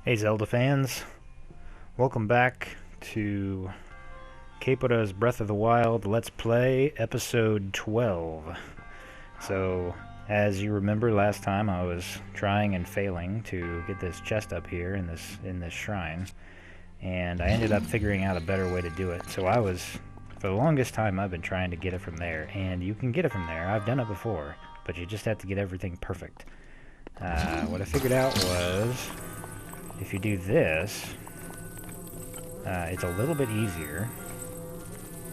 Hey Zelda fans, welcome back to Kaepora's Breath of the Wild Let's Play Episode 12. So, as you remember last time, I was trying and failing to get this chest up here in this shrine, and I ended up figuring out a better way to do it. So for the longest time, I've been trying to get it from there, and you can get it from there. I've done it before, but you just have to get everything perfect. What I figured out was, if you do this, it's a little bit easier,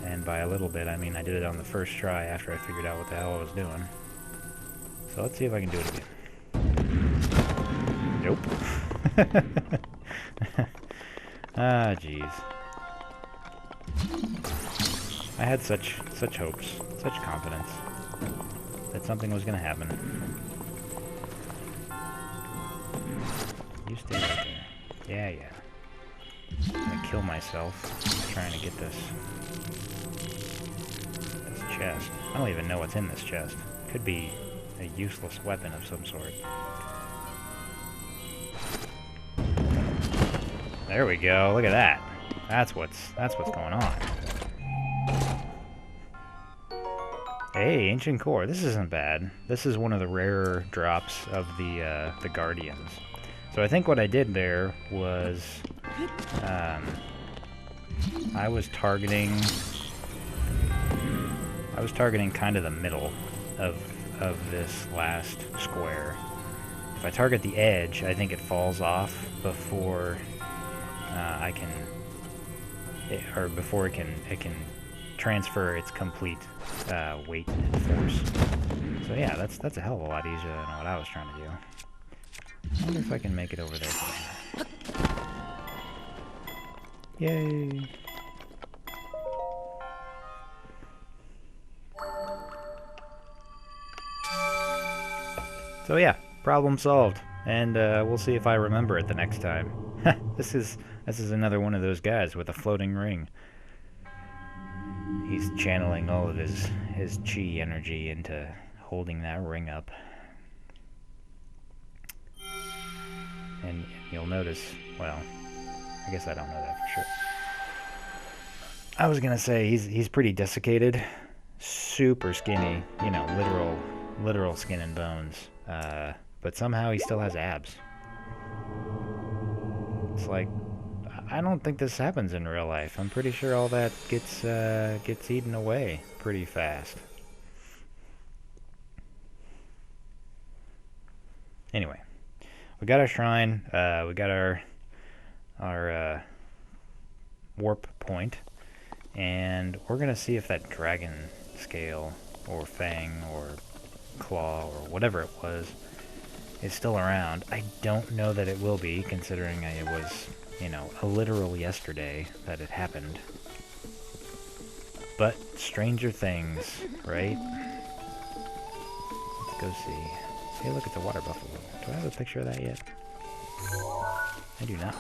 and by a little bit I mean I did it on the first try after I figured out what the hell I was doing. So let's see if I can do it again. Nope. Ah, jeez. I had such hopes, such confidence that something was gonna happen. You stay right there. Yeah. I'm gonna kill myself trying to get this chest. I don't even know what's in this chest. Could be a useless weapon of some sort. There we go. Look at that. That's what's going on. Hey, ancient core. This isn't bad. This is one of the rarer drops of the Guardians. So I think what I did there was I was targeting kind of the middle of this last square. If I target the edge, I think it falls off before before it can transfer its complete weight and force. So yeah, that's a hell of a lot easier than what I was trying to do. I wonder if I can make it over there. Yay! So yeah, problem solved, and we'll see if I remember it the next time. This is another one of those guys with a floating ring. He's channeling all of his chi energy into holding that ring up. And you'll notice, well, I guess I don't know that for sure. I was gonna say he's pretty desiccated, super skinny, you know, literal skin and bones. But somehow he still has abs. It's like, I don't think this happens in real life. I'm pretty sure all that gets eaten away pretty fast. Anyway. We got our shrine, we got our warp point, and we're gonna see if that dragon scale, or fang, or claw, or whatever it was, is still around. I don't know that it will be, considering it was, you know, a literal yesterday that it happened. But stranger things, right? Let's go see. Hey, look at the water buffalo. Do I have a picture of that yet? I do not.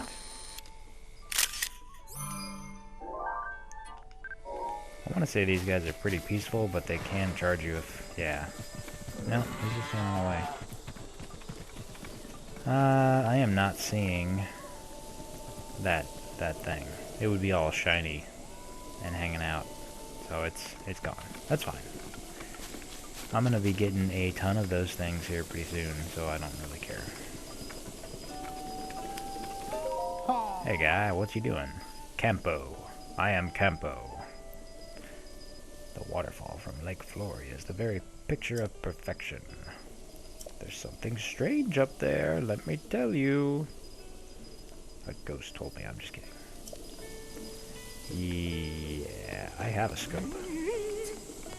I want to say these guys are pretty peaceful, but they can charge you if... yeah. No, he's just running away. I am not seeing that thing. It would be all shiny and hanging out. So it's gone. That's fine. I'm gonna be getting a ton of those things here pretty soon, so I don't really care. Hey guy, what you doing? Campo. I am Campo. The waterfall from Lake Floria is the very picture of perfection. There's something strange up there, let me tell you. A ghost told me, I'm just kidding. Yeah, I have a scope.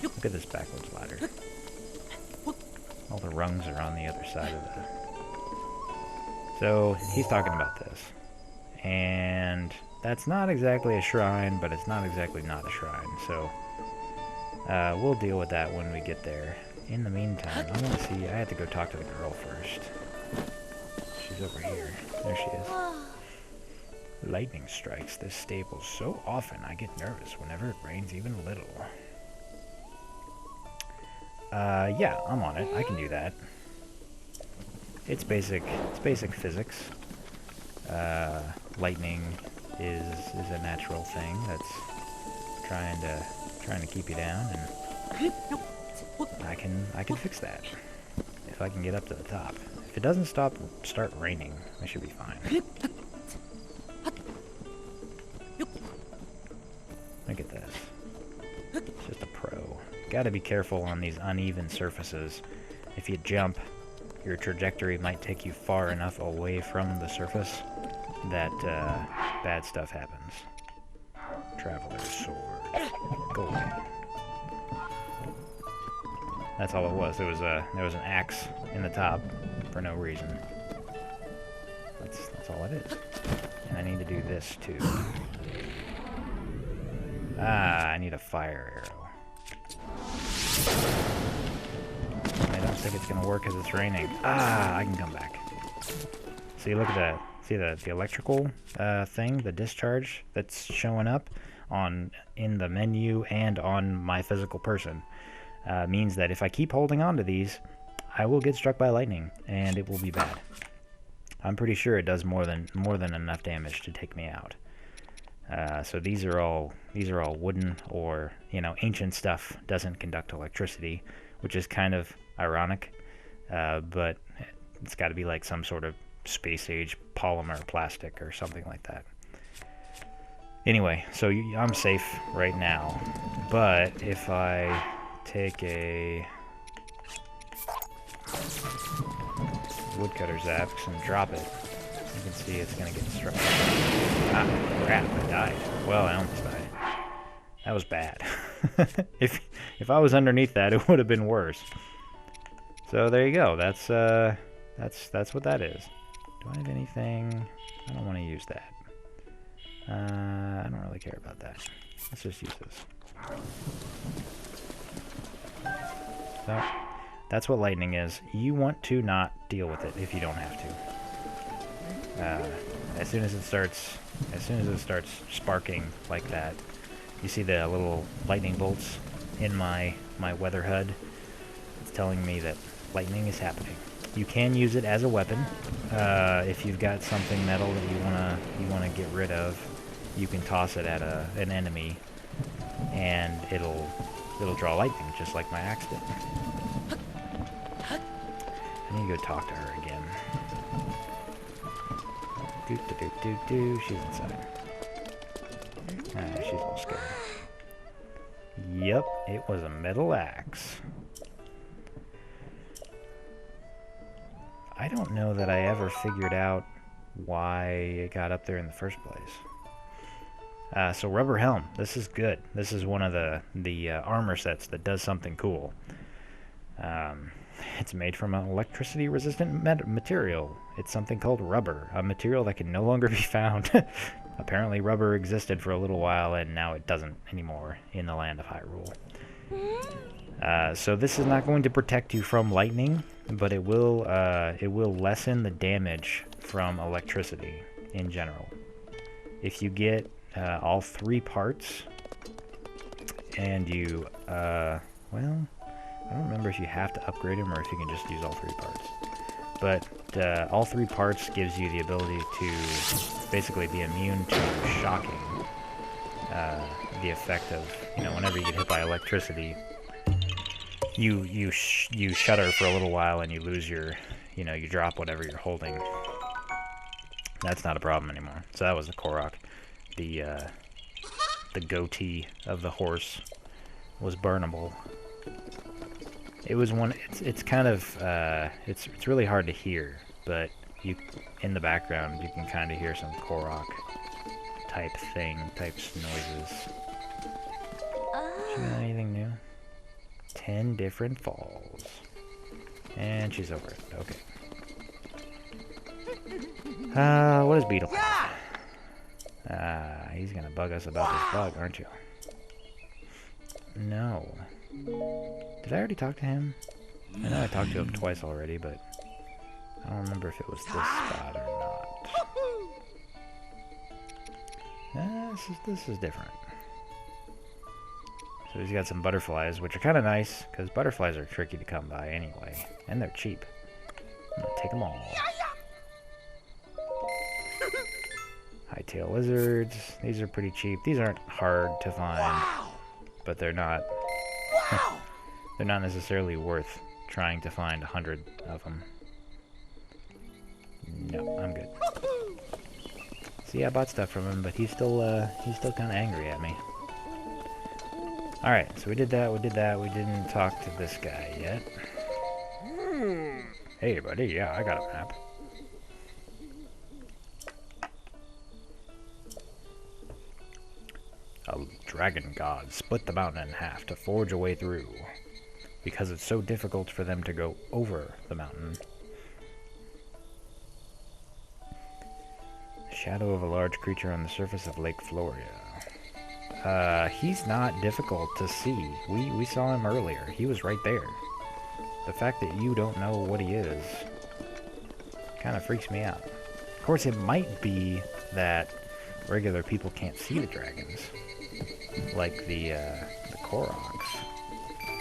Look at this backwards ladder. All the rungs are on the other side of the... So, he's talking about this. And that's not exactly a shrine, but it's not exactly not a shrine. So, we'll deal with that when we get there. In the meantime, I want to see... I have to go talk to the girl first. She's over here. There she is. Lightning strikes this stable so often I get nervous whenever it rains even a little. Yeah, I'm on it. I can do that. It's basic physics. lightning is a natural thing that's trying to keep you down, and I can fix that if I can get up to the top. If it doesn't start raining, I should be fine. Look at this. It's just a pro. Gotta be careful on these uneven surfaces. If you jump, your trajectory might take you far enough away from the surface that bad stuff happens. Traveler's sword. Go away. That's all it was. There was an axe in the top for no reason. That's all it is. And I need to do this too. Ah, I need a fire arrow. I don't think it's gonna work because it's raining. Ah, I can come back. See, look at that. See the electrical thing, the discharge that's showing up in the menu and on my physical person. Means that if I keep holding on to these, I will get struck by lightning, and it will be bad. I'm pretty sure it does more than enough damage to take me out. So these are all wooden, or ancient stuff doesn't conduct electricity, which is kind of ironic. But it's got to be like some sort of space age polymer plastic or something like that. Anyway, so I'm safe right now, but if I take a woodcutter's axe and drop it, you can see it's gonna get struck. Ah, crap, I died. Well, I almost died. That was bad. If I was underneath that, it would have been worse. So there you go. That's what that is. Do I have anything? I don't want to use that. I don't really care about that. Let's just use this. So, that's what lightning is. You want to not deal with it if you don't have to. As soon as it starts sparking like that, you see the little lightning bolts in my weather HUD. It's telling me that lightning is happening. You can use it as a weapon. If you've got something metal that you wanna get rid of, you can toss it at an enemy, and it'll draw lightning, just like my axe did. I need to go talk to her again. She's inside. She's a little scared. Yep, it was a metal axe. I don't know that I ever figured out why it got up there in the first place. So rubber helm, this is good. This is one of the armor sets that does something cool. It's made from an electricity-resistant material. It's something called rubber, a material that can no longer be found. Apparently rubber existed for a little while, and now it doesn't anymore in the land of Hyrule. So this is not going to protect you from lightning, but it will lessen the damage from electricity in general. If you get all three parts, and you, well, I don't remember if you have to upgrade them or if you can just use all three parts. But all three parts gives you the ability to basically be immune to shocking. The effect of, whenever you get hit by electricity, you shudder for a little while and you lose your, you drop whatever you're holding. That's not a problem anymore. So that was the Korok. The goatee of the horse was burnable. It was one. It's kind of it's really hard to hear, but in the background you can kind of hear some Korok types noises. She got anything new? 10 different falls, and she's over it. Okay. What is Beetle? He's gonna bug us about this bug, aren't you? No. Did I already talk to him? I know I talked to him twice already, but I don't remember if it was this spot or not. This is different. So he's got some butterflies, which are kind of nice, because butterflies are tricky to come by anyway, and they're cheap. I'm gonna take them all. Hightail lizards. These are pretty cheap. These aren't hard to find, but they're not they're not necessarily worth trying to find 100 of them. No, I'm good. See, I bought stuff from him, but he's still kind of angry at me. Alright, so we did that, we didn't talk to this guy yet. Hey buddy, yeah, I got a map. A dragon god split the mountain in half to forge a way through, because it's so difficult for them to go over the mountain. Shadow of a large creature on the surface of Lake Floria. He's not difficult to see. We saw him earlier. He was right there. The fact that you don't know what he is kind of freaks me out. Of course, it might be that regular people can't see the dragons, like the Koroks.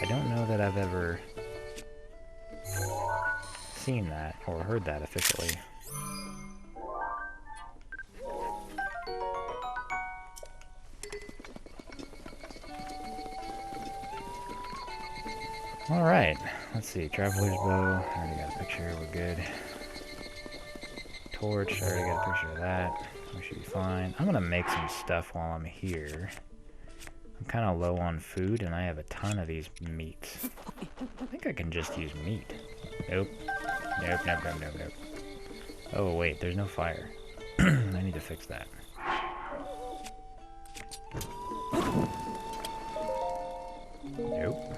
I don't know that I've ever seen that or heard that officially. Alright, let's see. Traveler's bow. I already got a picture. We're good. Torch. I already got a picture of that. We should be fine. I'm gonna make some stuff while I'm here. I'm kind of low on food, and I have a ton of these meats. I think I can just use meat. Nope. Nope, nope, nope, nope, nope. Oh, wait. There's no fire. I need to fix that. Nope.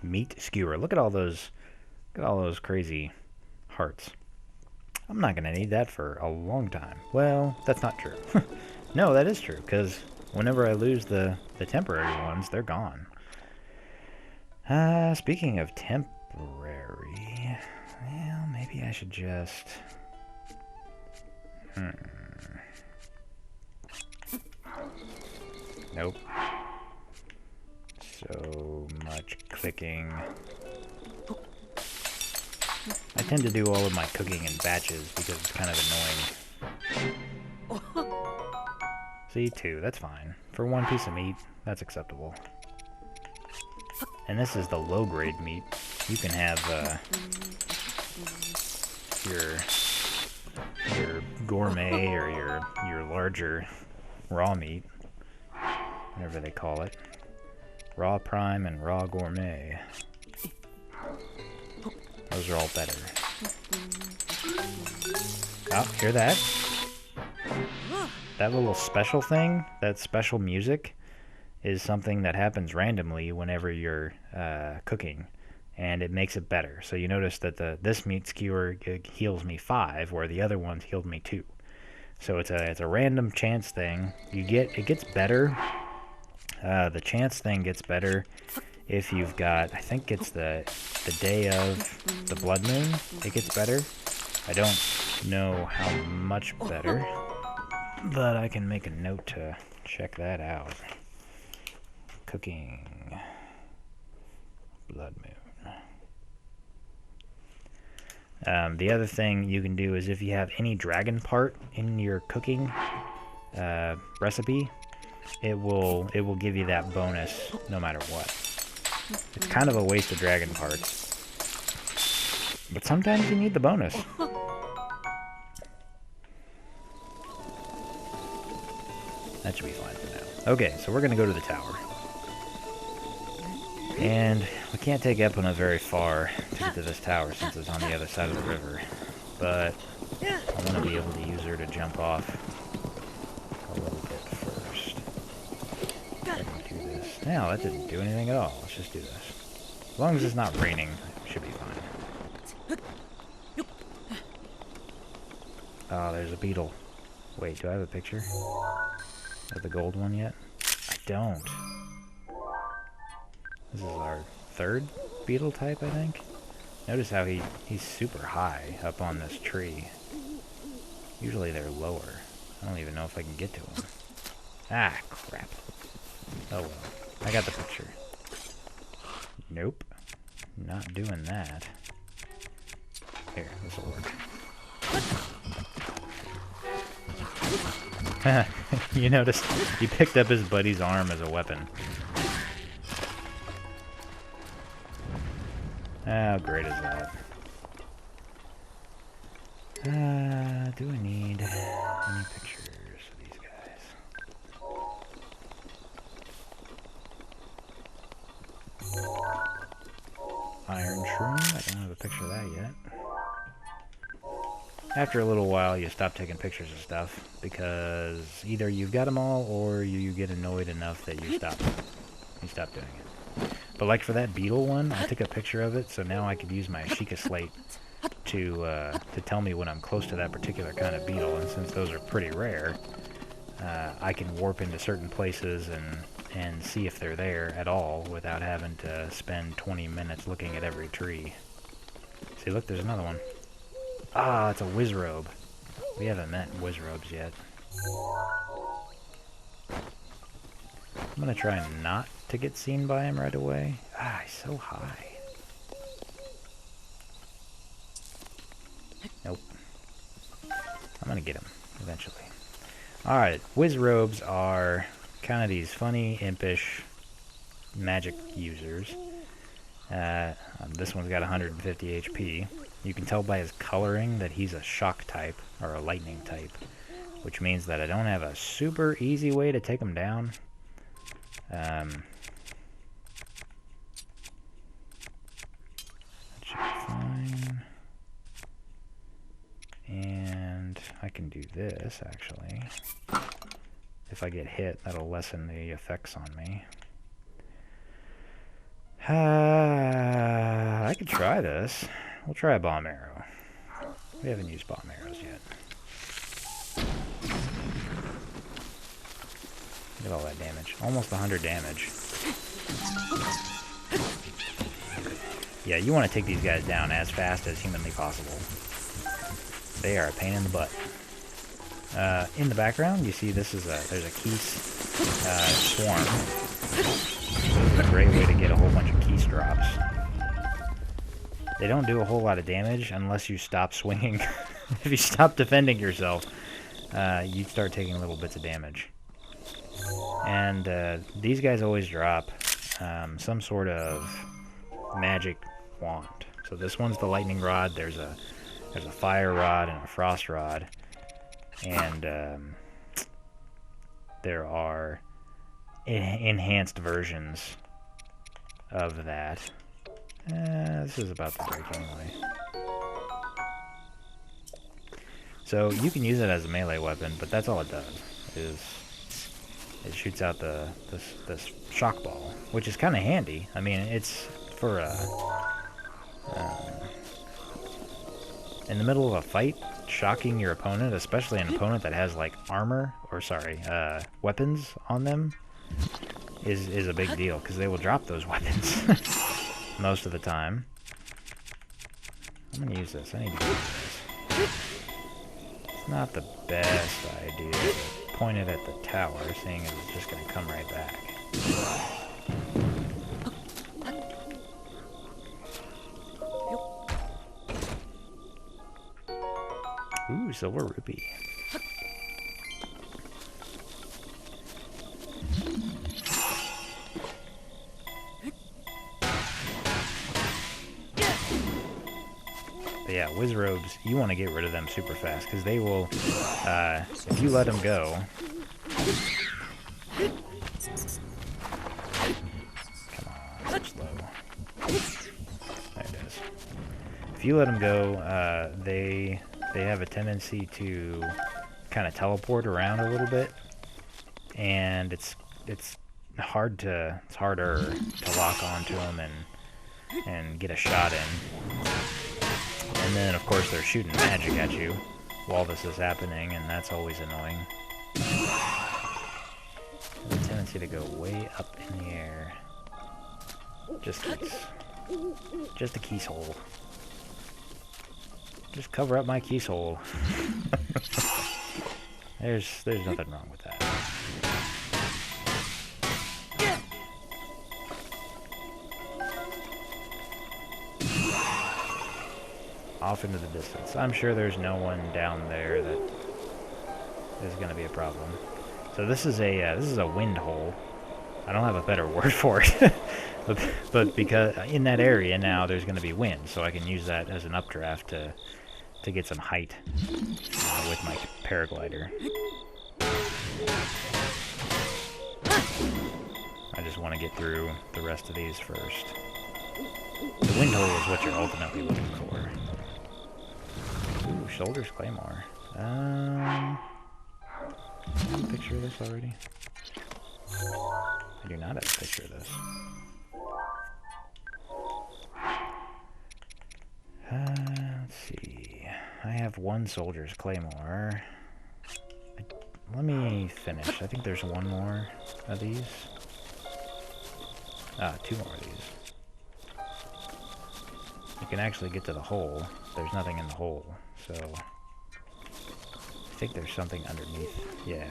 Meat skewer. Look at all those crazy hearts. I'm not gonna need that for a long time. Well, that's not true. No, that is true, because whenever I lose the temporary ones, they're gone. Speaking of temporary, well, maybe I should just... Nope. So much clicking. I tend to do all of my cooking in batches because it's kind of annoying. See, 2, that's fine. For 1 piece of meat, that's acceptable. And this is the low-grade meat. You can have your gourmet or your larger raw meat, whatever they call it. Raw prime and raw gourmet. Those are all better. Oh, hear that? That little special thing, that special music, is something that happens randomly whenever you're cooking, and it makes it better. So you notice that this meat skewer heals me 5, where the other ones healed me 2. So it's a random chance thing. It gets better. The chance thing gets better if you've got, I think it's the day of the blood moon, it gets better. I don't know how much better, but I can make a note to check that out. Cooking. Blood moon. The other thing you can do is if you have any dragon part in your cooking recipe, it will give you that bonus no matter what. It's kind of a waste of dragon parts, but sometimes you need the bonus. That should be fine for now. Okay, so we're gonna go to the tower. And we can't take Epona very far to get to this tower since it's on the other side of the river. But I want to be able to use her to jump off a little bit first. Do this. No, that didn't do anything at all. Let's just do this. As long as it's not raining, it should be fine. Oh, there's a beetle. Wait, do I have a picture of the gold one yet? I don't. This is our 3rd beetle type, I think. Notice how he's super high up on this tree. Usually they're lower. I don't even know if I can get to him. Ah, crap. Oh well. I got the picture. Nope. Not doing that. Here, this'll work. You noticed he picked up his buddy's arm as a weapon. How great is that? Do I need any pictures of these guys? Iron Shroom, I don't have a picture of that yet. After a little while, you stop taking pictures of stuff, because either you've got them all, or you get annoyed enough that you stop doing it. But like for that beetle one, I took a picture of it, so now I could use my Sheikah slate to tell me when I'm close to that particular kind of beetle, and since those are pretty rare, I can warp into certain places and see if they're there at all without having to spend 20 minutes looking at every tree. See, look, there's another one. Ah, it's a Wizrobe. We haven't met Wizrobes yet. I'm gonna try not to get seen by him right away. Ah, he's so high. Nope. I'm gonna get him eventually. Alright, Wizrobes are kind of these funny, impish magic users. This one's got 150 HP. You can tell by his coloring that he's a shock type, or a lightning type, which means that I don't have a super easy way to take him down. That should be fine. And I can do this, actually. If I get hit, that'll lessen the effects on me. I could try this. We'll try a bomb arrow. We haven't used bomb arrows yet. Look at all that damage. Almost 100 damage. Yeah, you want to take these guys down as fast as humanly possible. They are a pain in the butt. In the background, you see there's a Keese swarm. This is a great way to get a whole bunch of Keese drops. They don't do a whole lot of damage unless you stop swinging. If you stop defending yourself, you start taking little bits of damage. And these guys always drop some sort of magic wand. So this one's the lightning rod. There's a fire rod and a frost rod, and there are enhanced versions of that. This is about to break anyway. So you can use it as a melee weapon, but that's all it does. It shoots out this shock ball, which is kind of handy. I mean, it's for in the middle of a fight, shocking your opponent, especially an opponent that has like armor, or sorry, weapons on them, is a big deal, because they will drop those weapons most of the time. I'm gonna use this. I need to use this. It's not the best idea to point it at the tower, seeing as it's just gonna come right back. Ooh, silver rupee. But yeah, Wizrobes, you want to get rid of them super fast, because they will, if you let them go... Come on, so slow. There it is. If you let them go, they have a tendency to kind of teleport around a little bit, and it's harder to lock onto them and get a shot in. And then of course they're shooting magic at you while this is happening, and that's always annoying. Have a tendency to go way up in the air. Just a Keese hole. Just cover up my Keese hole. There's nothing wrong with that. Off into the distance. I'm sure there's no one down there that is going to be a problem. So this is a wind hole. I don't have a better word for it, but because in that area now there's going to be wind, so I can use that as an updraft to get some height with my paraglider. I just want to get through the rest of these first. The wind hole is what you're ultimately looking for. Ooh, Shoulders Claymore. I have a picture of this already? I do not have a picture of this. Let's see. I have one Soldier's Claymore. Let me finish. I think there's one more of these. Two more of these. You can actually get to the hole. There's nothing in the hole, so I think there's something underneath. Yeah.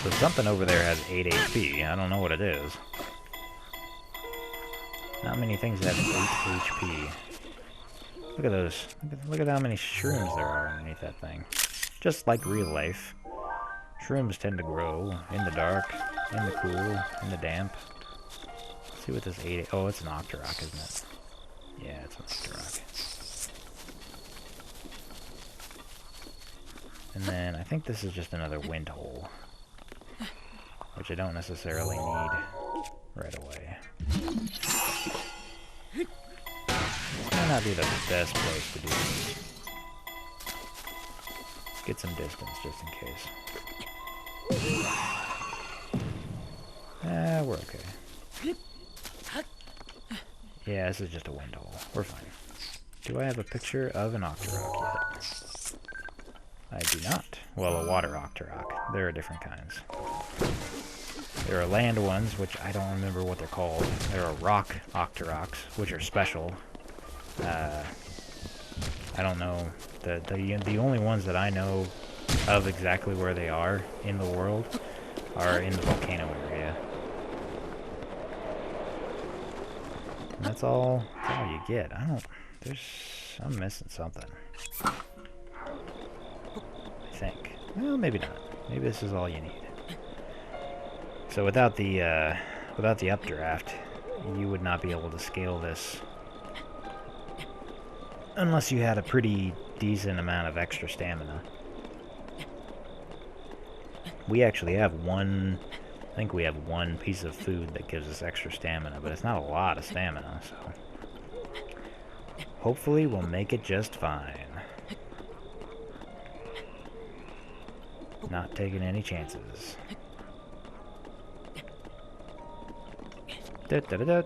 So something over there has 8 HP. I don't know what it is. Not many things have 8 HP. Look at those. Look at how many shrooms there are underneath that thing. Just like real life. Shrooms tend to grow in the dark, in the cool, in the damp. Let's see what this 8... Oh, it's an Octorok, isn't it? Yeah, it's an Octorok. And then I think this is just another wind hole, which I don't necessarily need right away. This might not be the best place to do this. Get some distance just in case. We're okay. Yeah, this is just a wind hole. We're fine. Do I have a picture of an Octorok yet? I do not. Well, a water Octorok. There are different kinds. There are land ones, which I don't remember what they're called. There are rock Octoroks, which are special. I don't know. The only ones that I know of exactly where they are in the world are in the volcano area. And that's all you get. I'm missing something. I think. Well, maybe not. Maybe this is all you need. So without the updraft, you would not be able to scale this unless you had a pretty decent amount of extra stamina. We actually have one... I think we have one piece of food that gives us extra stamina, but it's not a lot of stamina, so... Hopefully we'll make it just fine. Not taking any chances. Da-da-da-da.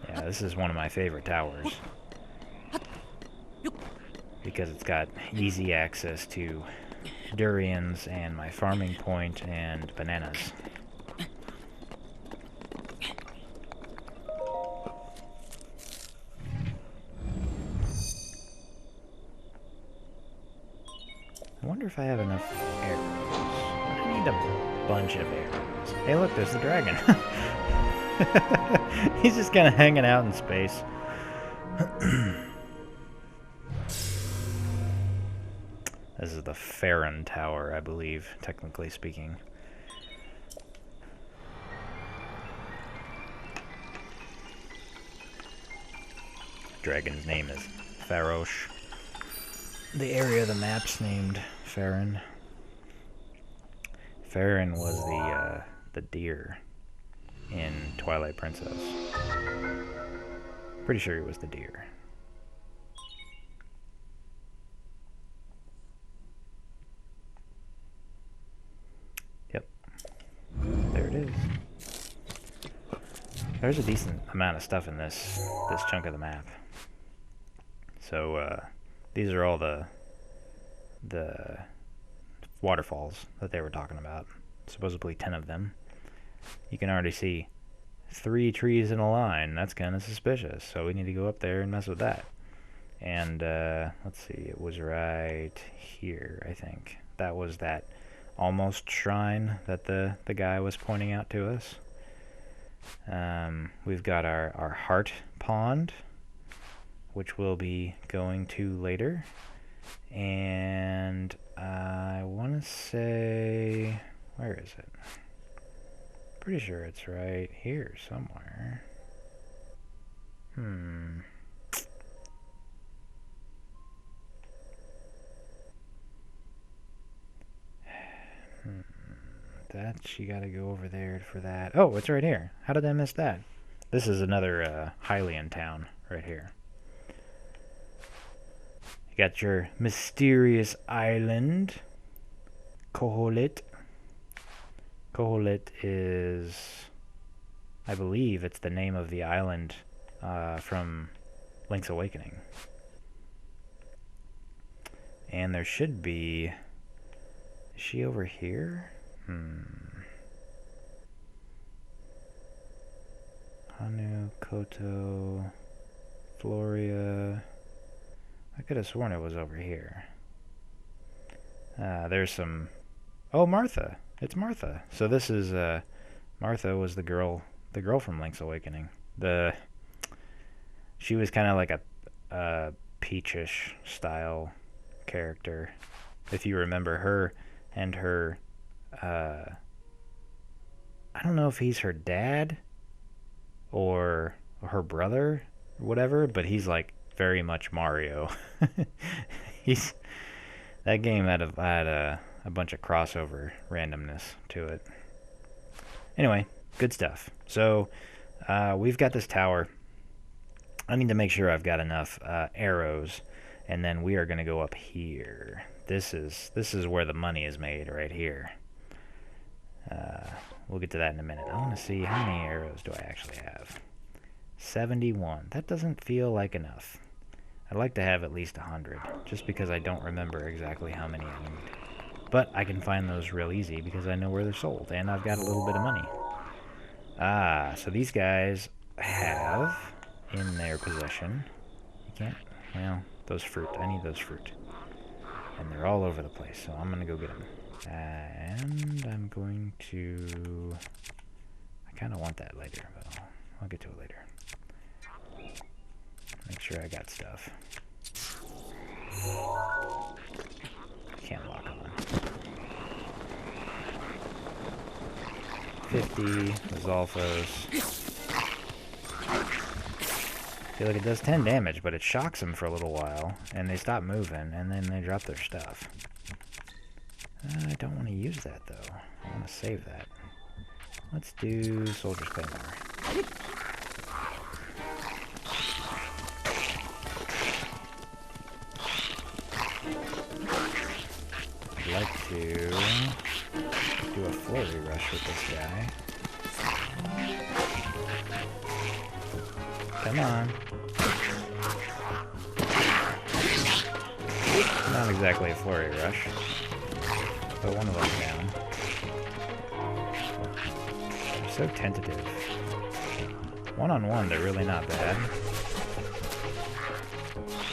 Yeah, this is one of my favorite towers. Because it's got easy access to durians and my farming point and bananas. I wonder if I have enough arrows. I need a bunch of arrows. Hey look, there's the dragon. He's just kind of hanging out in space. This is the Farron Tower, I believe, technically speaking. Dragon's name is Farosh. The area of the map's named Farron. Farron was the deer in Twilight Princess. Pretty sure he was the deer. Yep. There it is. There's a decent amount of stuff in this chunk of the map. So these are all the waterfalls that they were talking about. Supposedly 10 of them. You can already see 3 trees in a line. That's kind of suspicious. So we need to go up there and mess with that. And let's see, it was right here, I think. That was that almost shrine that the guy was pointing out to us. We've got our heart pond, which we'll be going to later. And I want to say, where is it? Pretty sure it's right here somewhere. That, you gotta go over there for that. Oh, it's right here. How did I miss that? This is another Hylian town right here. You got your mysterious island, Koholit. Koholit is, I believe it's the name of the island from Link's Awakening. And there should be... Is she over here? Hanu, Koto, Floria... I could have sworn it was over here. There's some... Oh, Martha! It's Martha. So this is, Martha was the girl from Link's Awakening. She was kind of like a Peachish style character. If you remember her and her, I don't know if he's her dad or her brother or whatever, but he's like very much Mario. That game had a bunch of crossover randomness to it. Anyway, good stuff. So we've got this tower. I need to make sure I've got enough arrows, and then we are going to go up here. This is where the money is made, right here. We'll get to that in a minute. I want to see how many arrows do I actually have. 71. That doesn't feel like enough. I'd like to have at least 100, just because I don't remember exactly how many I need. But I can find those real easy because I know where they're sold, and I've got a little bit of money. So these guys have in their possession... You can't... Well, those fruit. I need those fruit. And they're all over the place, so I'm going to go get them. And I'm going to... I kind of want that later, but I'll get to it later. Make sure I got stuff. Can't lock on. 50, Zolfos. Feel like it does 10 damage, but it shocks them for a little while, and they stop moving, and then they drop their stuff. I don't want to use that, though. I want to save that. Let's do Soldier's Claymore. I'd like to do a flurry rush with this guy. Come on. Not exactly a flurry rush, but one of them's down. They're so tentative. One-on-one, they're really not bad.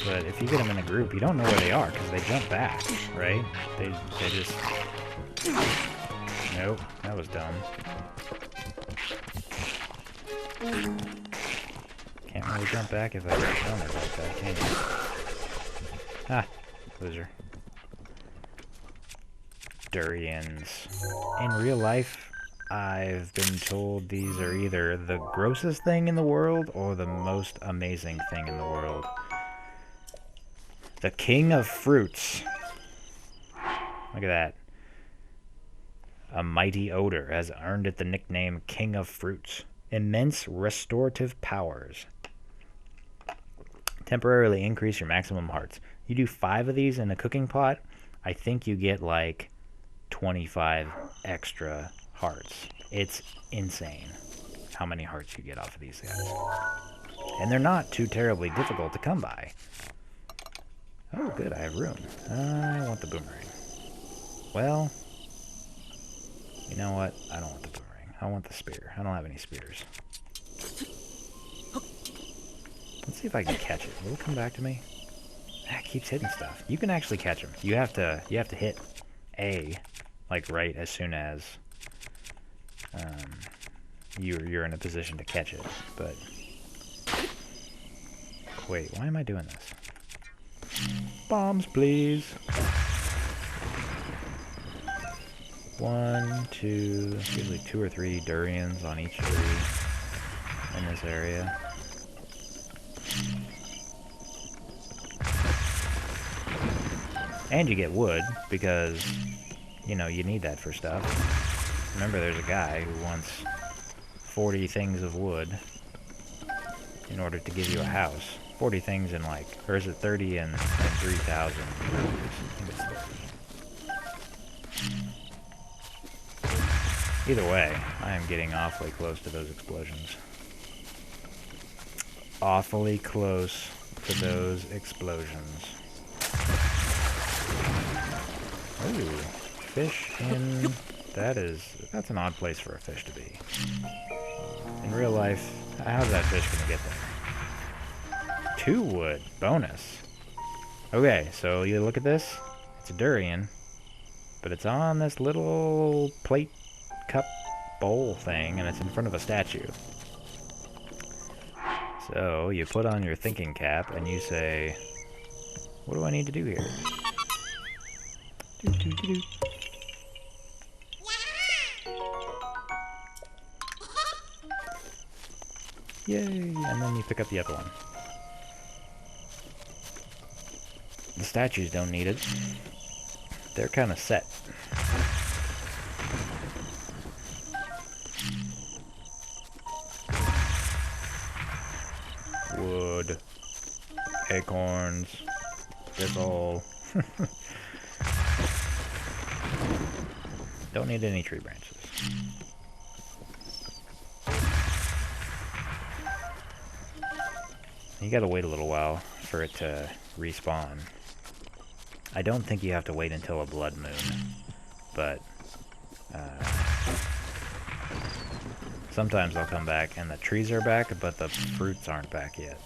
But if you get them in a group, you don't know where they are because they jump back, right? They just... Nope, that was dumb. Can't really jump back if I get shown it like that, can you? Ah, loser. Durians. In real life, I've been told these are either the grossest thing in the world or the most amazing thing in the world. The king of fruits. Look at that. A mighty odor has earned it the nickname King of Fruits. Immense restorative powers. Temporarily increase your maximum hearts. You do 5 of these in a cooking pot, I think you get like 25 extra hearts. It's insane how many hearts you get off of these guys. And they're not too terribly difficult to come by. Oh, good, I have room. I want the boomerang. Well, you know what? I don't want the boomerang. I want the spear. I don't have any spears. Let's see if I can catch it. Will it come back to me? Ah, it keeps hitting stuff. You can actually catch them. You have to hit A, like right as soon as you're in a position to catch it. But wait, why am I doing this? Bombs, please. 1, 2, usually 2 or 3 durians on each tree in this area. And you get wood, because, you know, you need that for stuff. Remember, there's a guy who wants 40 things of wood in order to give you a house. 40 things in, like, or is it 30 and 3,000? I think it's 30. Either way, I am getting awfully close to those explosions. Awfully close to those explosions. Ooh, fish in... That's an odd place for a fish to be. In real life, how's that fish gonna get there? 2 wood. Bonus. Okay, so you look at this. It's a durian. But it's on this little plate, cup, bowl thing, and it's in front of a statue. So, you put on your thinking cap, and you say, what do I need to do here? Do. Yay! And then you pick up the other one. The statues don't need it. They're kind of set. Wood. Acorns. Thistle. Don't need any tree branches. You gotta wait a little while for it to respawn. I don't think you have to wait until a blood moon, but sometimes they'll come back and the trees are back, but the fruits aren't back yet.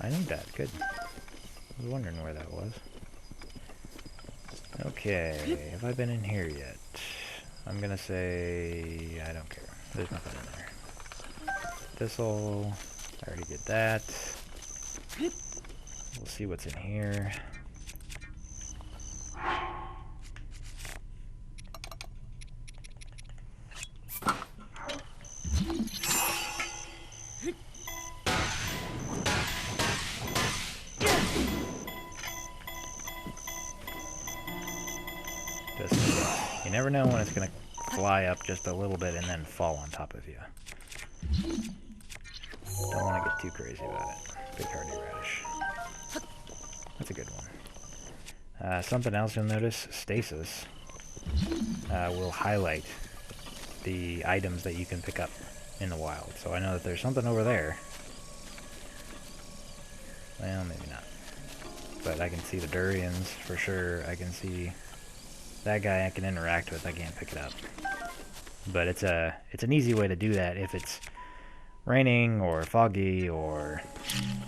I need that. Good. I was wondering where that was. Okay, have I been in here yet? I'm gonna say... I don't care. There's nothing in there. Thistle. I already did that. We'll see what's in here. You never know when it's going to fly up just a little bit and then fall on top of you. Don't want to get too crazy about it. Big hardy radish. That's a good one. Something else you'll notice, stasis will highlight the items that you can pick up in the wild. So I know that there's something over there. Well, maybe not. But I can see the durians for sure. I can see that guy I can interact with. I can't pick it up. But it's an easy way to do that if it's raining or foggy or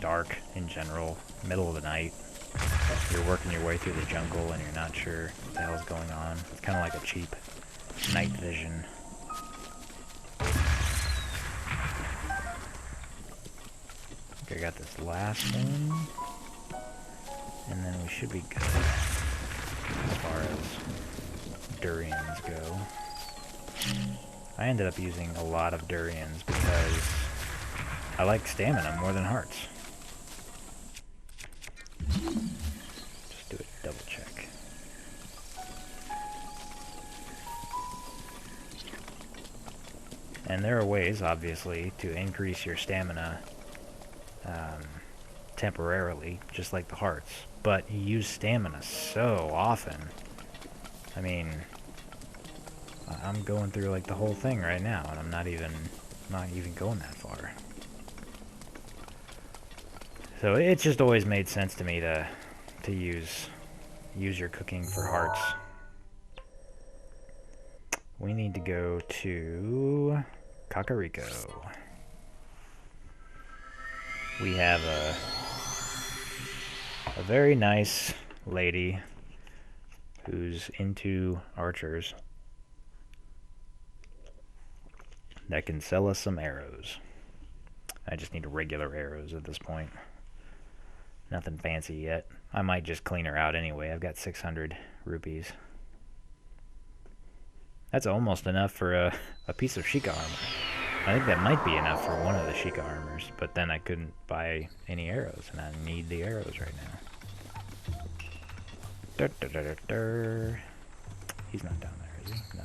dark in general, middle of the night. You're working your way through the jungle and you're not sure what the hell's going on. It's kind of like a cheap night vision. Okay, I got this last one. And then we should be good as far as durians go. I ended up using a lot of durians because I like stamina more than hearts. Just do a double check. And there are ways, obviously, to increase your stamina temporarily, just like the hearts. But you use stamina so often. I mean, I'm going through like the whole thing right now, and I'm not even going that far. So it just always made sense to me to use your cooking for hearts. we need to go to Kakariko. We have a very nice lady who's into archers that can sell us some arrows. I just need regular arrows at this point. Nothing fancy yet. I might just clean her out anyway. I've got 600 rupees. That's almost enough for a piece of Sheikah armor. I think that might be enough for one of the Sheikah armors, but then I couldn't buy any arrows, and I need the arrows right now. He's not down there, is he? No.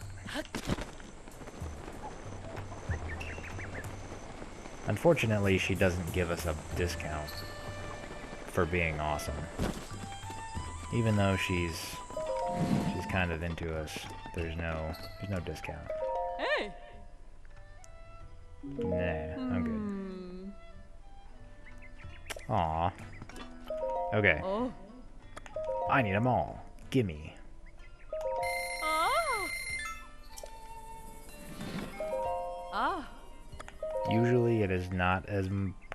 Unfortunately, she doesn't give us a discount for being awesome. Even though she's kind of into us, there's no discount. Hey. Nah, I'm good. Aw. Okay. Oh. I need them all. Gimme. Ah. Ah. Usually it is not as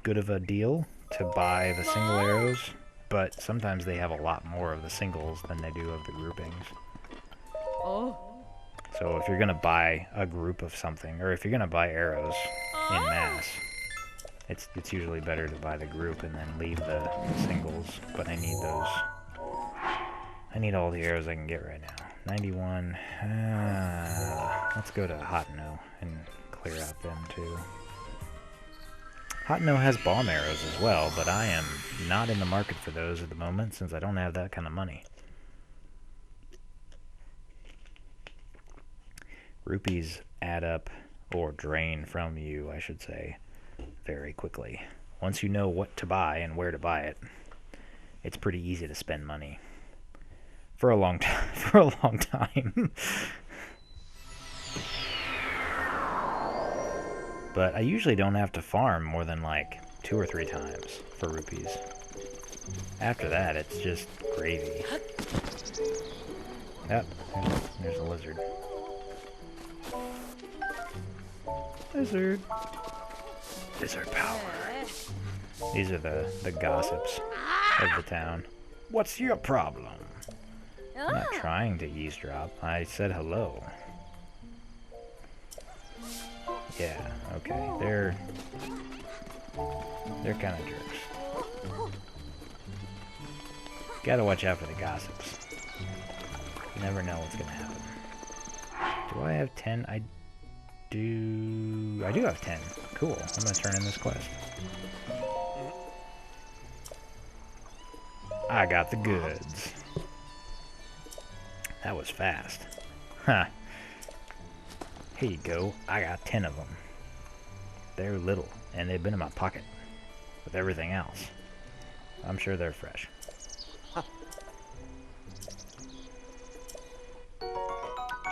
good of a deal to buy the single arrows, but sometimes they have a lot more of the singles than they do of the groupings. Oh. So if you're going to buy a group of something, or if you're going to buy arrows in mass, it's usually better to buy the group and then leave the singles, but I need those. I need all the arrows I can get right now. 91. Let's go to Hotno and clear out them too. Hotno has bomb arrows as well, but I am not in the market for those at the moment since I don't have that kind of money. Rupees add up, or drain from you, I should say, very quickly. Once you know what to buy and where to buy it, it's pretty easy to spend money. For a long time. But I usually don't have to farm more than like 2 or 3 times for rupees. After that, it's just gravy. Yep, there's a lizard. Lizard. Lizard power. These are the gossips of the town. What's your problem? I'm not trying to eavesdrop. I said hello. Yeah, okay. They're kind of jerks. Gotta watch out for the gossips. You never know what's gonna happen. Do I have 10? I do have 10. Cool. I'm gonna turn in this quest. I got the goods. That was fast. Huh. Here you go. I got 10 of them. They're little, and they've been in my pocket with everything else. I'm sure they're fresh. Huh.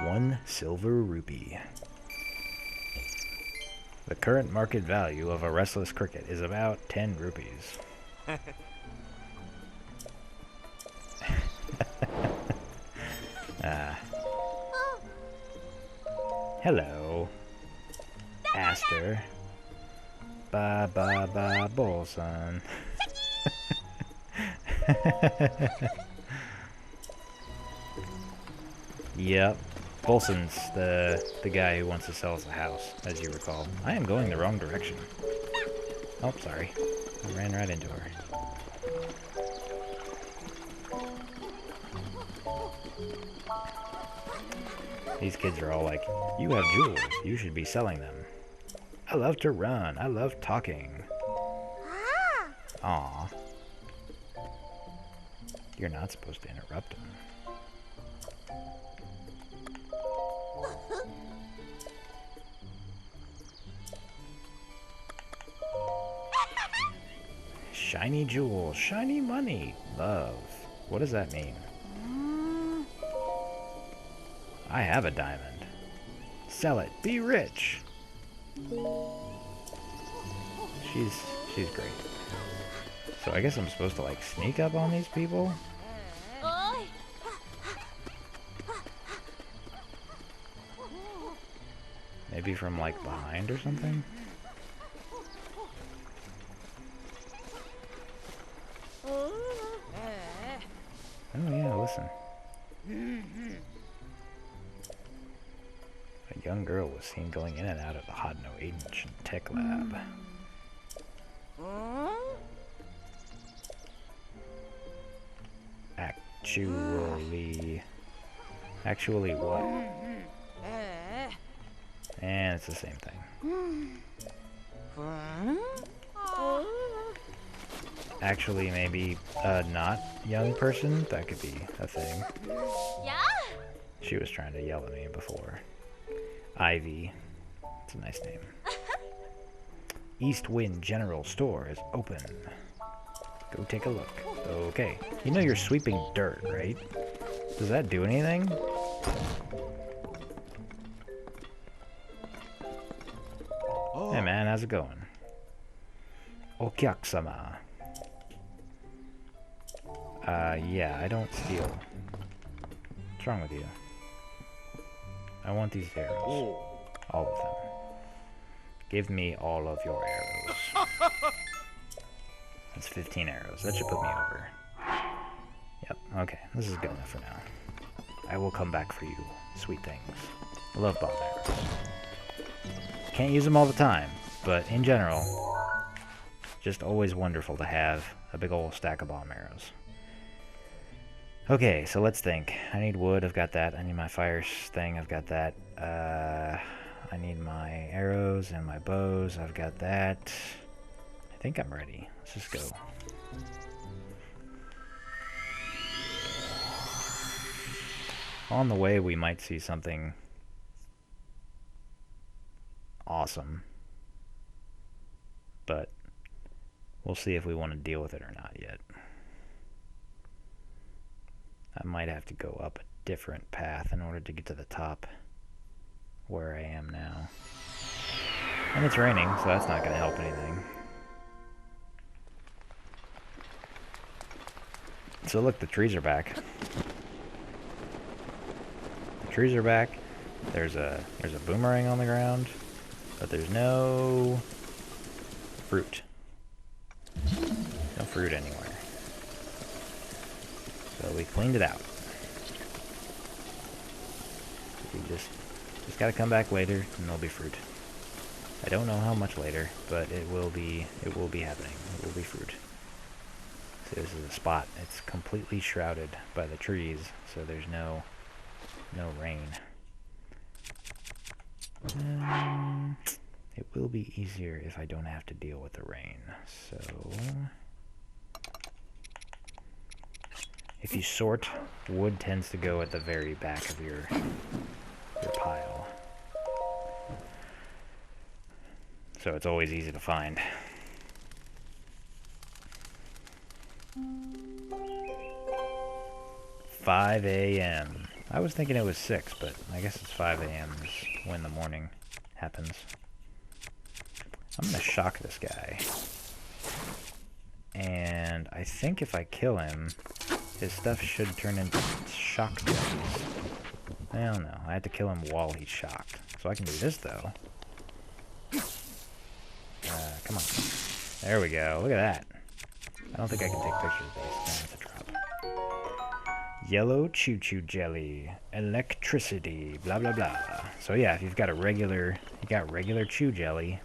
1 silver rupee. The current market value of a restless cricket is about 10 rupees. Hello, Aster. Ba ba ba Bolson. Yep, Bolson's the guy who wants to sell us a house, as you recall. I am going the wrong direction. Oh, sorry. I ran right into her. These kids are all like, you have jewels, you should be selling them. I love to run, I love talking. Aw. You're not supposed to interrupt them. Shiny jewels, shiny money, love. What does that mean? I have a diamond. Sell it. Be rich. She's great. So I guess I'm supposed to like sneak up on these people? Maybe from, like, behind or something? Oh, yeah, listen. A young girl was seen going in and out of the Hodno Ancient Tech Lab. Actually what? And it's the same thing. Actually, maybe not young person? That could be a thing. Yeah? She was trying to yell at me before. Ivy. It's a nice name. East Wind General Store is open. Go take a look. Okay. You know you're sweeping dirt, right? Does that do anything? Oh. Hey man, how's it going? Okyaku-sama. Yeah, I don't steal. What's wrong with you? I want these arrows. All of them. Give me all of your arrows. That's 15 arrows. That should put me over. Yep, okay. This is good enough for now. I will come back for you, sweet things. I love bomb arrows. Can't use them all the time, but in general, just always wonderful to have a big old stack of bomb arrows. Okay, so let's think. I need wood, I've got that. I need my fire thing, I've got that. I need my arrows and my bows, I've got that. I think I'm ready. Let's just go. On the way, we might see something awesome. But we'll see if we want to deal with it or not yet. I might have to go up a different path in order to get to the top where I am now. And it's raining, so that's not going to help anything. So look, the trees are back. The trees are back. There's a boomerang on the ground, but there's no fruit. No fruit anywhere. So we cleaned it out. We just gotta come back later and there'll be fruit. I don't know how much later, but it will be happening. It will be fruit. So this is a spot. It's completely shrouded by the trees, so there's no rain. It will be easier if I don't have to deal with the rain. So if you sort, wood tends to go at the very back of your pile. So it's always easy to find. $5 a.m. I was thinking it was 6, but I guess it's 5 a.m. is when the morning happens. I'm gonna shock this guy. And I think if I kill him, his stuff should turn into shock jellies. I don't know. I had to kill him while he's shocked. So I can do this, though. Come on. There we go. Look at that. I don't think I can take pictures of these. No, it's a drop. Yellow choo-choo jelly. Electricity. Blah, blah, blah. So yeah, if you've got regular chew jelly,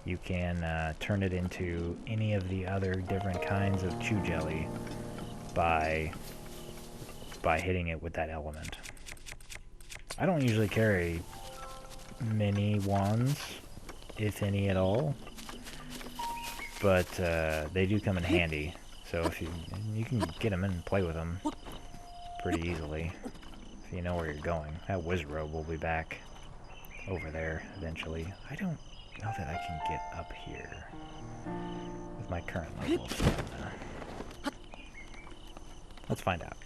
you can turn it into any of the other different kinds of chew jelly by hitting it with that element. I don't usually carry many wands, if any at all, but they do come in handy. So if you can get them and play with them pretty easily if you know where you're going. That Wizrobe will be back over there eventually. I don't know that I can get up here with my current level of stamina. Let's find out.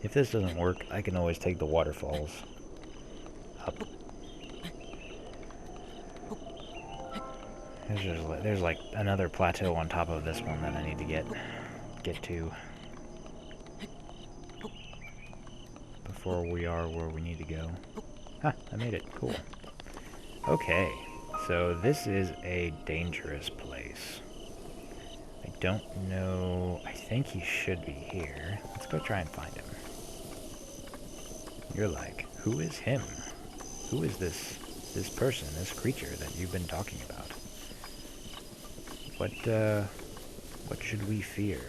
If this doesn't work, I can always take the waterfalls up. There's like another plateau on top of this one that I need to get to before we are where we need to go. Ah, I made it. Cool. Okay, so this is a dangerous place. I don't know. I think he should be here. Let's go try and find him. You're like, who is him? Who is this person, this creature that you've been talking about? What should we fear?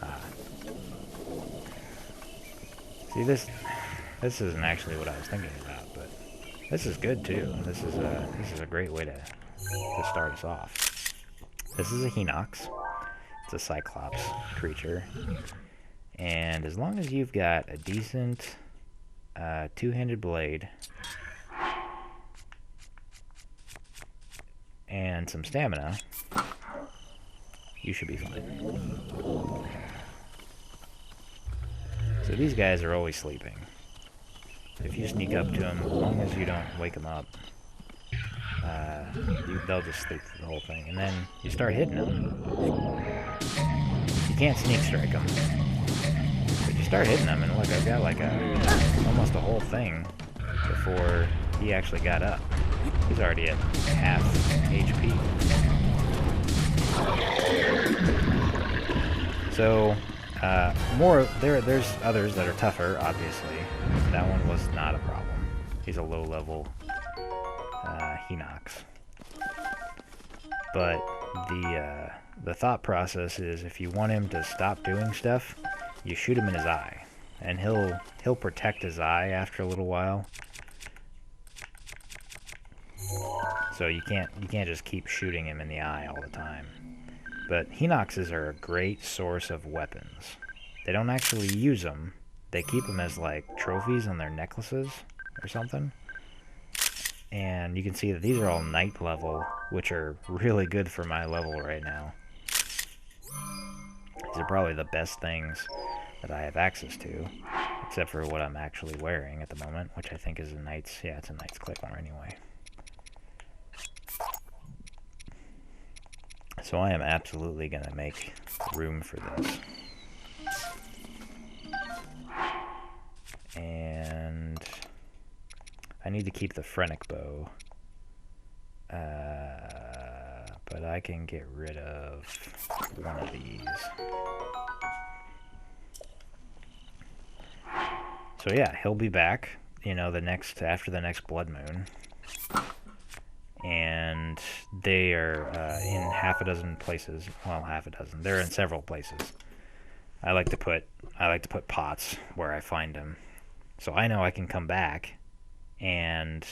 Ah. See, this isn't actually what I was thinking about, but this is good too. This is a great way to start us off. This is a Hinox. It's a Cyclops creature. And as long as you've got a decent two-handed blade and some stamina, you should be fine. So these guys are always sleeping. If you sneak up to them, as long as you don't wake them up, they'll just sleep through the whole thing. And then you start hitting them. You can't sneak strike them. But you start hitting them, and look, I've got like almost a whole thing before he actually got up. He's already at half HP. So, there's others that are tougher, obviously. That one was not a problem. He's a low-level Hinox. But the thought process is, if you want him to stop doing stuff, you shoot him in his eye, and he'll protect his eye after a little while. So you can't just keep shooting him in the eye all the time. But Hinoxes are a great source of weapons. They don't actually use them. They keep them as like trophies on their necklaces or something. And you can see that these are all night level, which are really good for my level right now. These are probably the best things that I have access to, except for what I'm actually wearing at the moment, which I think is a Knight's, yeah, it's a Knight's Clipper anyway. So I am absolutely going to make room for this. And I need to keep the Phrenic bow. But I can get rid of one of these. So yeah, he'll be back, you know, after the next blood moon. And they are in half a dozen places. Well, half a dozen. They're in several places. I like to put pots where I find them, so I know I can come back, and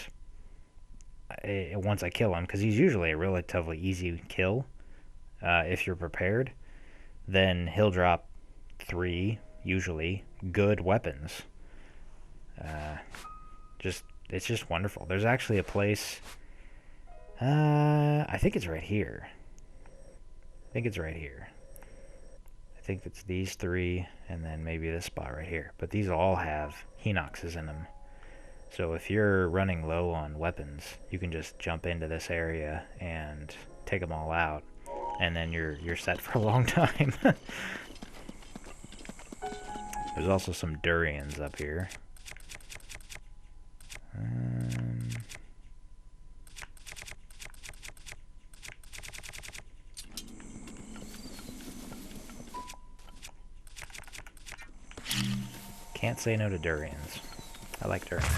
once I kill him, because he's usually a relatively easy kill, if you're prepared, then he'll drop 3 usually good weapons. It's just wonderful. There's actually a place. I think it's right here. I think it's these 3, and then maybe this spot right here. But these all have Hinoxes in them. So if you're running low on weapons, you can just jump into this area and take them all out, and then you're set for a long time. There's also some durians up here. Can't say no to durians. I like durians.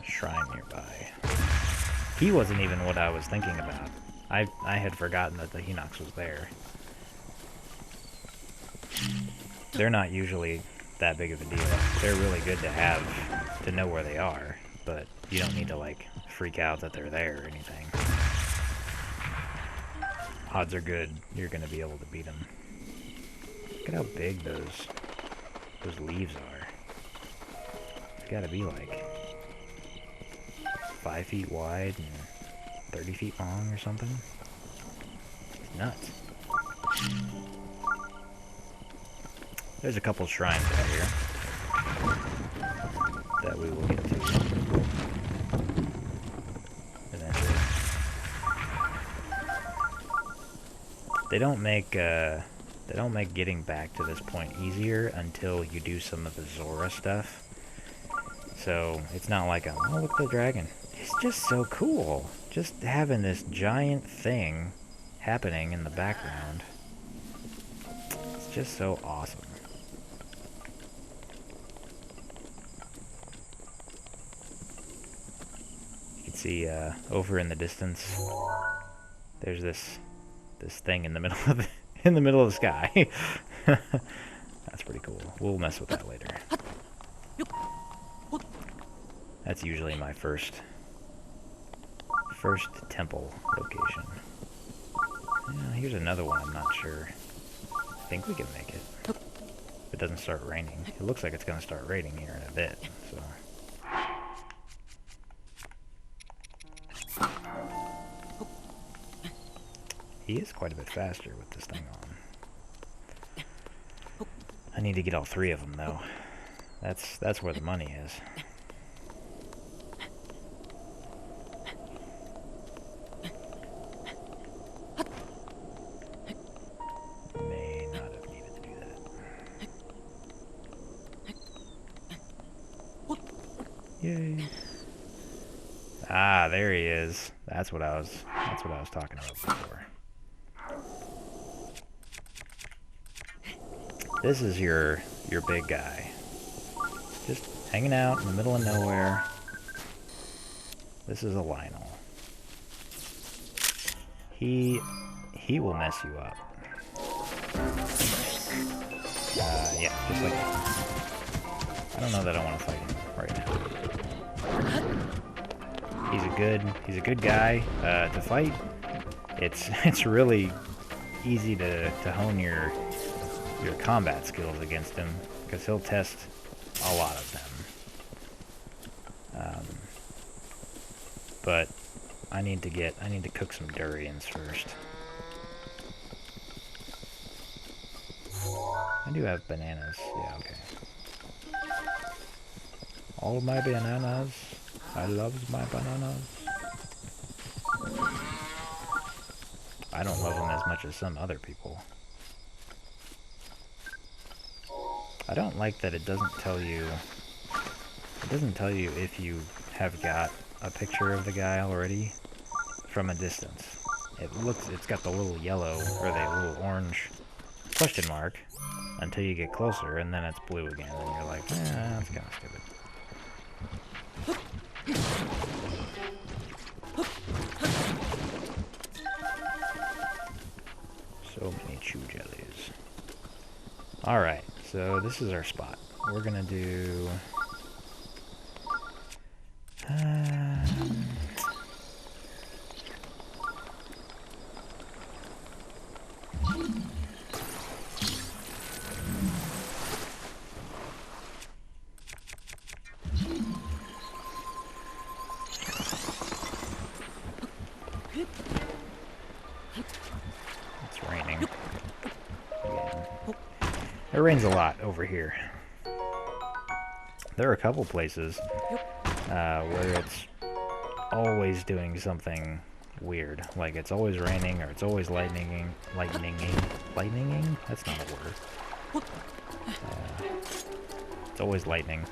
A shrine nearby. He wasn't even what I was thinking about. I had forgotten that the Hinox was there. They're not usually that big of a deal. They're really good to have, to know where they are, but you don't need to, like, freak out that they're there or anything. Odds are good you're going to be able to beat them. Look at how big those leaves are. It's got to be like 5 feet wide and 30 feet long or something. It's nuts. There's a couple shrines out here that we will get to. they don't make getting back to this point easier until you do some of the Zora stuff. So it's not like oh, look at the dragon. It's just so cool. Just having this giant thing happening in the background. It's just so awesome. You can see over in the distance, there's this thing in the middle of the sky. That's pretty cool. We'll mess with that later. That's usually my first temple location. Yeah, here's another one. I'm not sure. I think we can make it. If it doesn't start raining. It looks like it's going to start raining here in a bit. So. He is quite a bit faster with this thing on. I need to get all 3 of them though. That's where the money is. May not have needed to do that. Yay. Ah, there he is. That's what I was talking about before. This is your big guy. Just hanging out in the middle of nowhere. This is a Lionel. He will mess you up. Yeah, just like that. I don't know that I want to fight him right now. He's a good guy to fight. It's really easy to hone your combat skills against him, because he'll test a lot of them. But I need to cook some durians first. I do have bananas. Yeah, okay. All my bananas. I love my bananas. I don't love them as much as some other people. I don't like that it doesn't tell you if you have got a picture of the guy already from a distance. It's got the little yellow, or the little orange question mark until you get closer, and then it's blue again, and you're like, that's kind of stupid. So many chew jellies. Alright, so this is our spot. We're gonna do... it's raining. Again. It rains a lot over here. There are a couple places where it's always doing something weird. Like it's always raining, or it's always lightninging. That's not a word. It's always lightning.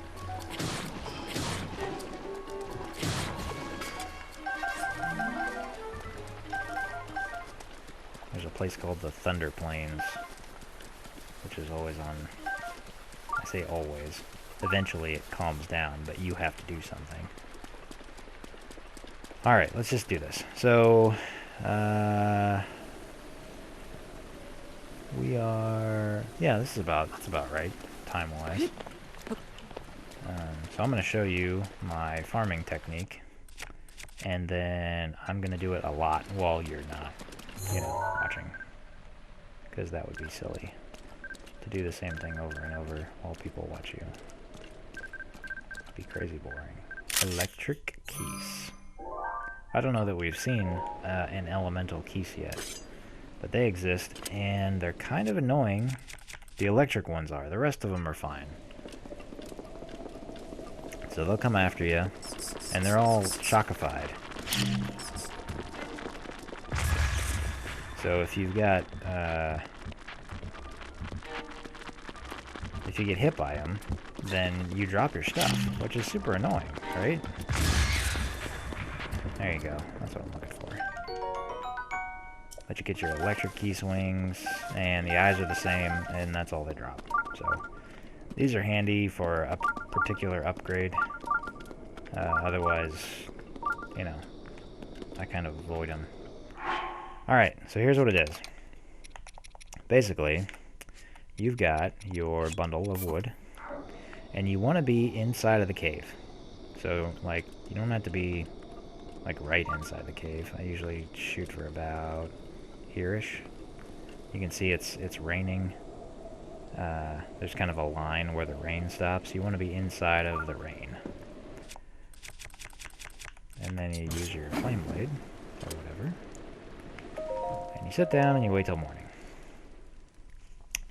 There's a place called the Thunder Plains, which is always on... I say always. Eventually it calms down, but you have to do something. Alright, let's just do this. So, we are... Yeah, that's about right, time-wise. So I'm going to show you my farming technique, and then I'm going to do it a lot while you're not, watching. Because that would be silly to do the same thing over and over while people watch you. It'd be crazy boring. Electric keys. I don't know that we've seen an elemental keys yet, but they exist, and they're kind of annoying. The electric ones are. The rest of them are fine. So they'll come after you, and they're all shockified. So if you've got, if you get hit by them, then you drop your stuff, which is super annoying, right? There you go. That's what I'm looking for. Let you get your electric key swings, and the eyes are the same, and that's all they drop. So these are handy for a particular upgrade. Otherwise, you know, I kind of avoid them. Alright, so here's what it is. Basically, you've got your bundle of wood, and you want to be inside of the cave. So, like, you don't have to be, like, right inside the cave. I usually shoot for about here-ish. You can see it's raining. There's kind of a line where the rain stops. You want to be inside of the rain. And then you use your flame blade, or whatever. And you sit down and you wait till morning.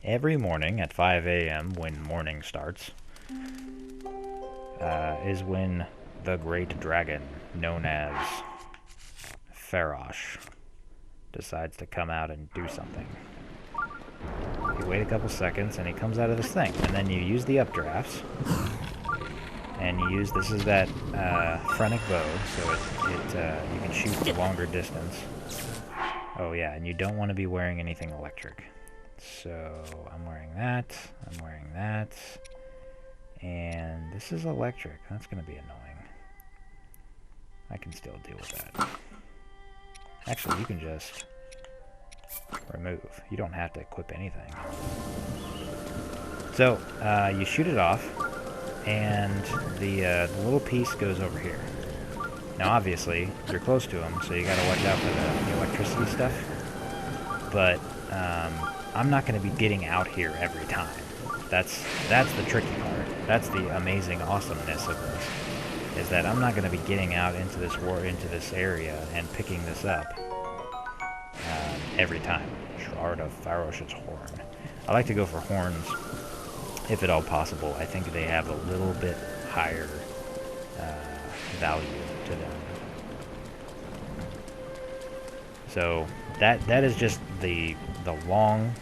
Every morning at 5 a.m. when morning starts, is when the great dragon, known as Farosh, decides to come out and do something. You wait a couple seconds and he comes out of this thing, and then you use the updrafts, and you use, this is that phrenic bow, so you can shoot for longer distance. Oh yeah, and you don't want to be wearing anything electric. So I'm wearing that, and this is electric. That's going to be annoying. I can still deal with that. Actually, you can just remove. You don't have to equip anything. So, you shoot it off, and the little piece goes over here. Now, obviously, you're close to them, so you gotta watch out for the electricity stuff. But, I'm not gonna be getting out here every time. That's the tricky part. That's the amazing awesomeness of this, is that I'm not gonna be getting out into this area and picking this up every time. Shard of Farosh's horn. I like to go for horns, if at all possible. I think they have a little bit higher value to them. So that is just the long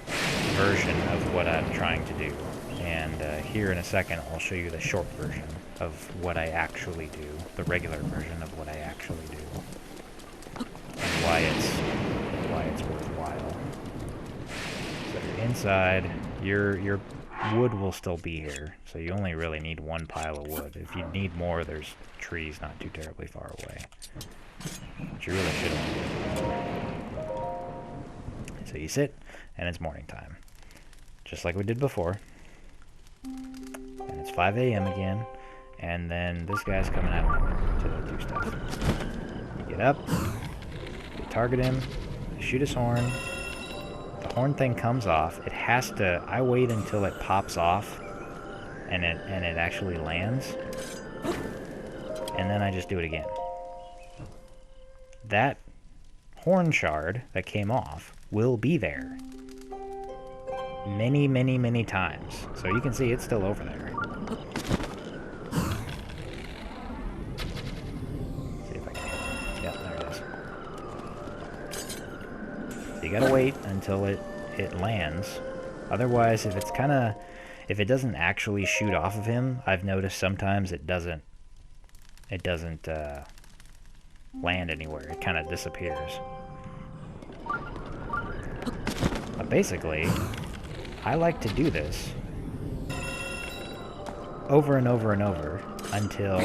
version of what I'm trying to do. And here in a second, I'll show you the short version of what I actually do, the regular version of what I actually do, and why it's worthwhile. So you're inside. Your wood will still be here, so you only really need one pile of wood. If you need more, there's trees not too terribly far away. But you really should only need one. So you sit, and it's morning time. Just like we did before. And it's 5 a.m. again, and then this guy's coming out to do stuff. You get up, you target him, you shoot his horn. The horn thing comes off. It has to. I wait until it pops off, and it actually lands, and then I just do it again. That horn shard that came off will be there many, many, many times. So you can see it's still over there. See if I can hit it. Yep, there it is. So you gotta wait until it lands. Otherwise, if it doesn't actually shoot off of him, I've noticed sometimes it doesn't land anywhere. It kind of disappears. But basically, I like to do this over and over and over until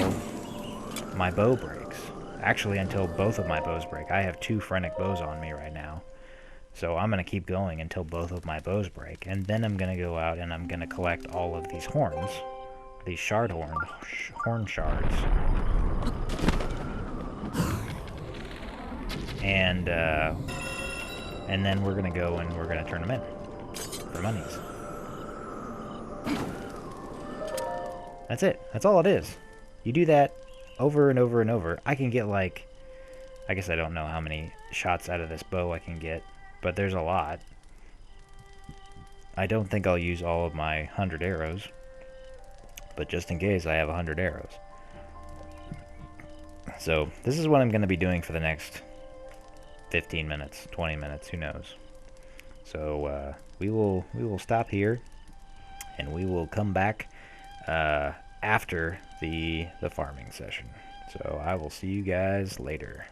my bow breaks. Actually, until both of my bows break. I have 2 phrenic bows on me right now. So I'm going to keep going until both of my bows break. And then I'm going to go out and I'm going to collect all of these horns. These horn shards. And then we're going to go and we're going to turn them in for monies. That's it. That's all it is. You do that over and over and over. I can get like, I guess I don't know how many shots out of this bow I can get, but there's a lot. I don't think I'll use all of my 100 arrows, but just in case, I have 100 arrows. So this is what I'm going to be doing for the next 15 minutes, 20 minutes, who knows. So we will stop here, and we will come back after the farming session. So I will see you guys later.